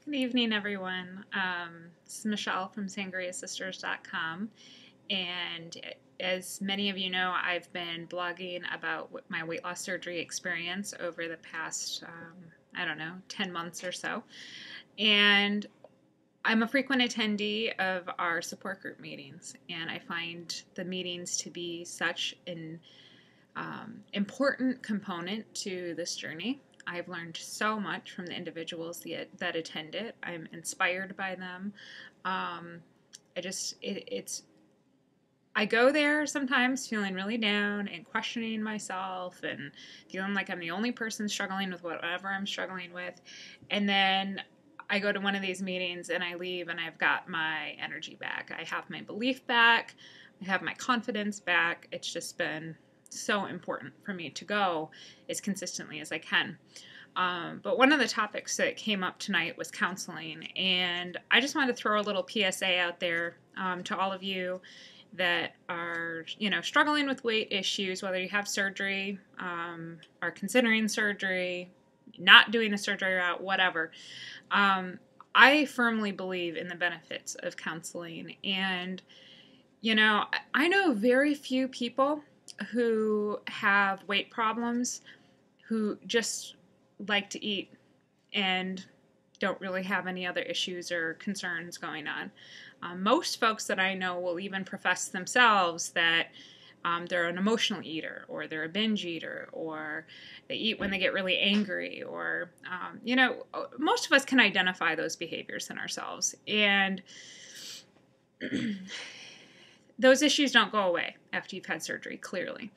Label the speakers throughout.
Speaker 1: Good evening, everyone. This is Michelle from SangriaSisters.com, and as many of you know, I've been blogging about my weight loss surgery experience over the past, 10 months or so. And I'm a frequent attendee of our support group meetings, and I find the meetings to be such an important component to this journey. I've learned so much from the individuals that attend it. I'm inspired by them. I go there sometimes feeling really down and questioning myself and feeling like I'm the only person struggling with whatever I'm struggling with. And then I go to one of these meetings and I leave and I've got my energy back. I have my belief back. I have my confidence back. It's just been so important for me to go as consistently as I can. But one of the topics that came up tonight was counseling, and I just wanted to throw a little PSA out there to all of you that are, struggling with weight issues, whether you have surgery, are considering surgery, not doing a surgery route, whatever. I firmly believe in the benefits of counseling, and I know very few people who have weight problems who just like to eat and don't really have any other issues or concerns going on. Most folks that I know will even profess themselves that they're an emotional eater, or they're a binge eater, or they eat when they get really angry, or, most of us can identify those behaviors in ourselves. And those issues don't go away after you've had surgery, clearly.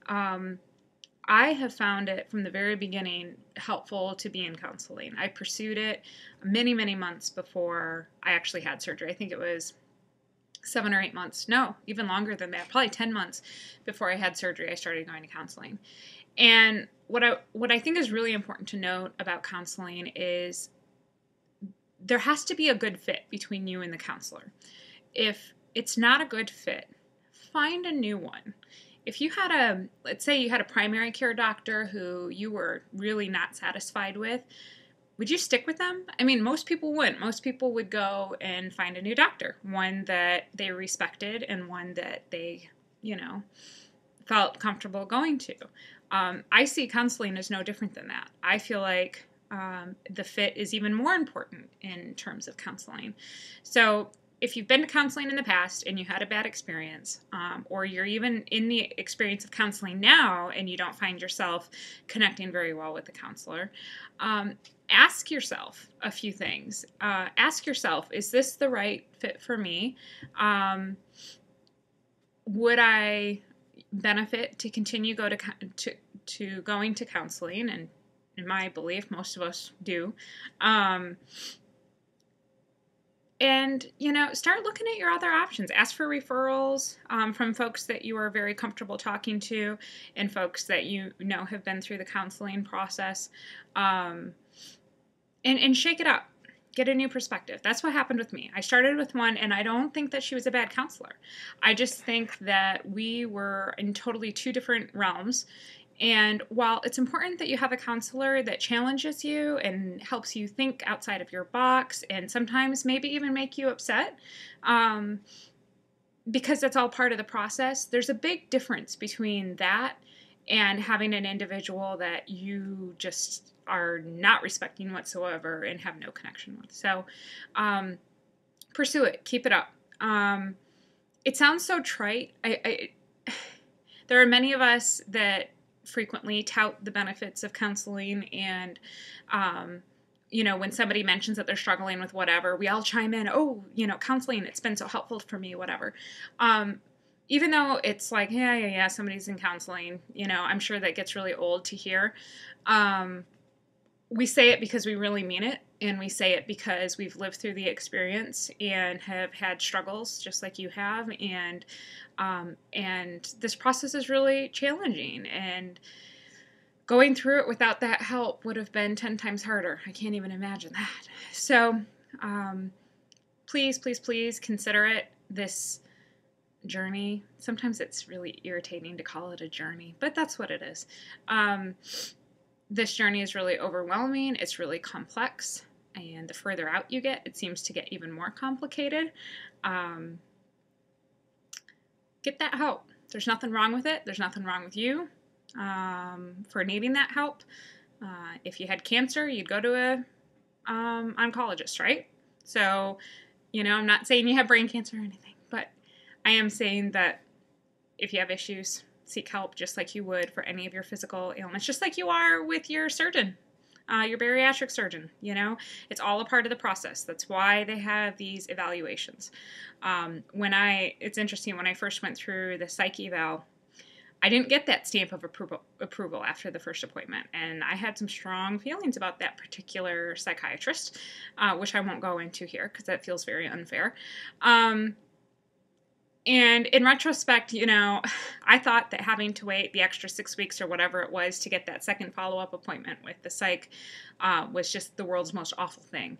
Speaker 1: I have found it from the very beginning helpful to be in counseling. I pursued it many, many months before I actually had surgery. I think it was 7 or 8 months. No, even longer than that. Probably 10 months before I had surgery, I started going to counseling. And what I think is really important to note about counseling is there has to be a good fit between you and the counselor. If it's not a good fit, find a new one. If you had let's say you had a primary care doctor who you were really not satisfied with, would you stick with them? I mean, most people wouldn't. Most people would go and find a new doctor, one that they respected and one that they, felt comfortable going to. I see counseling as no different than that. I feel like the fit is even more important in terms of counseling. So if you've been to counseling in the past and you had a bad experience, or you're even in the experience of counseling now and you don't find yourself connecting very well with the counselor, ask yourself a few things. Ask yourself, is this the right fit for me? Would I benefit to continue to going to counseling? And in my belief, most of us do. And, start looking at your other options. Ask for referrals from folks that you are very comfortable talking to and folks that have been through the counseling process. And shake it up. Get a new perspective. That's what happened with me. I started with one, and I don't think that she was a bad counselor. I just think that we were in totally two different realms. And while it's important that you have a counselor that challenges you and helps you think outside of your box and sometimes maybe even make you upset, because that's all part of the process, there's a big difference between that and having an individual that you just are not respecting whatsoever and have no connection with. So pursue it. Keep it up. It sounds so trite. There are many of us that frequently tout the benefits of counseling, and when somebody mentions that they're struggling with whatever, we all chime in, counseling, it's been so helpful for me, whatever. Even though it's like, yeah, somebody's in counseling, I'm sure that gets really old to hear. We say it because we really mean it, and we say it because we've lived through the experience and have had struggles just like you have, and this process is really challenging, and going through it without that help would have been 10 times harder. I can't even imagine that. So please, please, please consider it. This journey, sometimes it's really irritating to call it a journey, but that's what it is. This journey is really overwhelming. It's really complex. And the further out you get, it seems to get even more complicated. Get that help. There's nothing wrong with it. There's nothing wrong with you for needing that help. If you had cancer, you'd go to a oncologist, right? So, I'm not saying you have brain cancer or anything, but I am saying that if you have issues, seek help just like you would for any of your physical ailments, just like you are with your surgeon, your bariatric surgeon. It's all a part of the process. That's why they have these evaluations. It's interesting, when I first went through the psych eval, I didn't get that stamp of approval after the first appointment, and I had some strong feelings about that particular psychiatrist, which I won't go into here because that feels very unfair. And in retrospect, I thought that having to wait the extra 6 weeks or whatever it was to get that second follow-up appointment with the psych was just the world's most awful thing.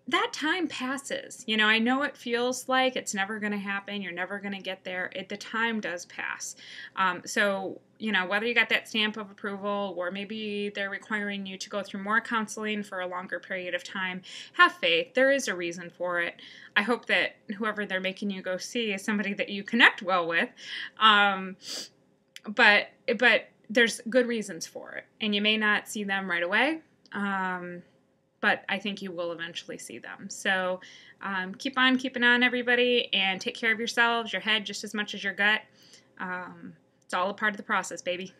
Speaker 1: That time passes. I know it feels like it's never going to happen. You're never going to get there. The time does pass. So, whether you got that stamp of approval or maybe they're requiring you to go through more counseling for a longer period of time, have faith. There is a reason for it. I hope that whoever they're making you go see is somebody that you connect well with. But there's good reasons for it. And you may not see them right away. But I think you will eventually see them. So keep on keeping on, everybody, and take care of yourselves, your head just as much as your gut. It's all a part of the process, baby.